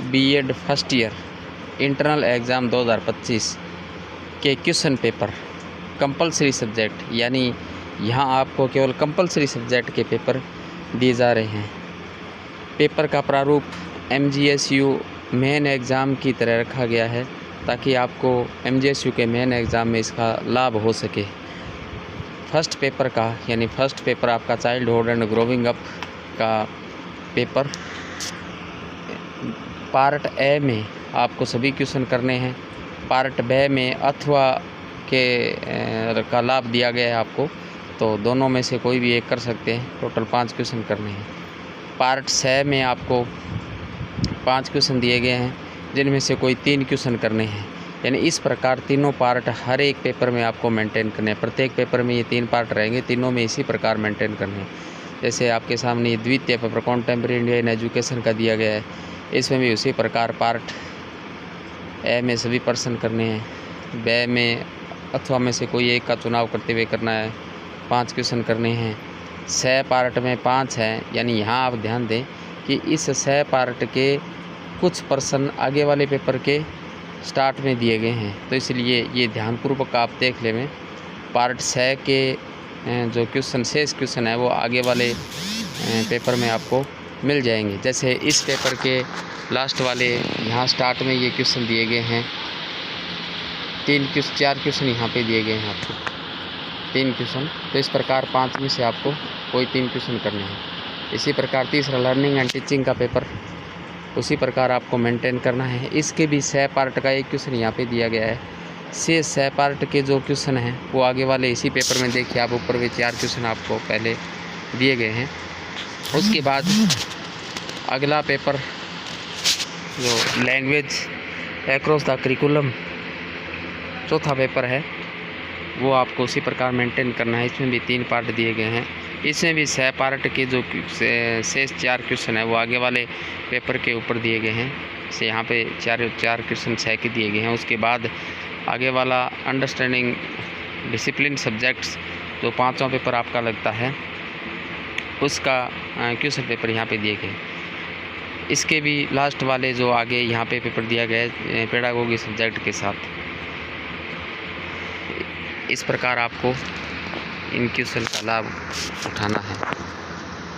BEd first year internal exam 2025 के question paper compulsory subject, यानी यहाँ आपको केवल कंपलसरी सब्जेक्ट के पेपर दिए जा रहे हैं। पेपर का प्रारूप MGSU मेन एग्ज़ाम की तरह रखा गया है ताकि आपको MGSU के मेन एग्ज़ाम में इसका लाभ हो सके। फर्स्ट पेपर का यानी फर्स्ट पेपर आपका चाइल्डहुड एंड ग्रोविंग अप का पेपर पार्ट ए में आपको सभी क्वेश्चन करने हैं। पार्ट बी में अथवा के का लाभ दिया गया है आपको, तो दोनों में से कोई भी एक कर सकते हैं। टोटल 5 क्वेश्चन करने हैं। पार्ट सी में आपको 5 क्वेश्चन दिए गए हैं जिनमें से कोई 3 क्वेश्चन करने हैं। यानी इस प्रकार तीनों पार्ट हर एक पेपर में आपको मेंटेन करने हैं। प्रत्येक पेपर में ये 3 पार्ट रहेंगे, तीनों में इसी प्रकार मेंटेन करने हैं। जैसे आपके सामने द्वितीय पेपर कॉन्टेम्परेरी इंडियन एजुकेशन का दिया गया है, इसमें भी उसी प्रकार पार्ट ए में सभी प्रश्न करने हैं। बी में अथवा में से कोई एक का चुनाव करते हुए करना है, 5 क्वेश्चन करने हैं। सी पार्ट में 5 हैं, यानी यहाँ आप ध्यान दें कि इस सी पार्ट के कुछ प्रश्न आगे वाले पेपर के स्टार्ट में दिए गए हैं, तो इसलिए ये ध्यानपूर्वक आप देख लें। पार्ट सी के जो क्वेश्चन शेष क्वेश्चन है वो आगे वाले पेपर में आपको मिल जाएंगे। जैसे इस पेपर के लास्ट वाले यहाँ स्टार्ट में ये क्वेश्चन दिए गए हैं, 4 क्वेश्चन यहाँ पे दिए गए हैं आपको, 3 क्वेश्चन। तो इस प्रकार 5 में से आपको कोई 3 क्वेश्चन करने हैं। इसी प्रकार तीसरा लर्निंग एंड टीचिंग का पेपर उसी प्रकार आपको मेंटेन करना है। इसके भी सी पार्ट का एक क्वेश्चन यहाँ पे दिया गया है। सी पार्ट के जो क्वेश्चन हैं वो आगे वाले इसी पेपर में देखिए आप, ऊपर भी 4 क्वेश्चन आपको पहले दिए गए हैं। उसके बाद अगला पेपर जो लैंग्वेज एक्रॉस द करिकुलम चौथा पेपर है, वो आपको उसी प्रकार मेंटेन करना है। इसमें भी 3 पार्ट दिए गए हैं। इसमें भी सी पार्ट के जो शेष 4 क्वेश्चन है वो आगे वाले पेपर के ऊपर दिए गए हैं। से यहाँ पे 4 क्वेश्चन सी के दिए गए हैं। उसके बाद आगे वाला अंडरस्टैंडिंग डिसिप्लिन सब्जेक्ट्स जो 5वां पेपर आपका लगता है, उसका क्वेश्चन पेपर यहाँ पे दिए गए। इसके भी लास्ट वाले जो आगे यहाँ पे पेपर दिया गया है पेडागोगी सब्जेक्ट के साथ। इस प्रकार आपको इन क्वेश्चन का लाभ उठाना है।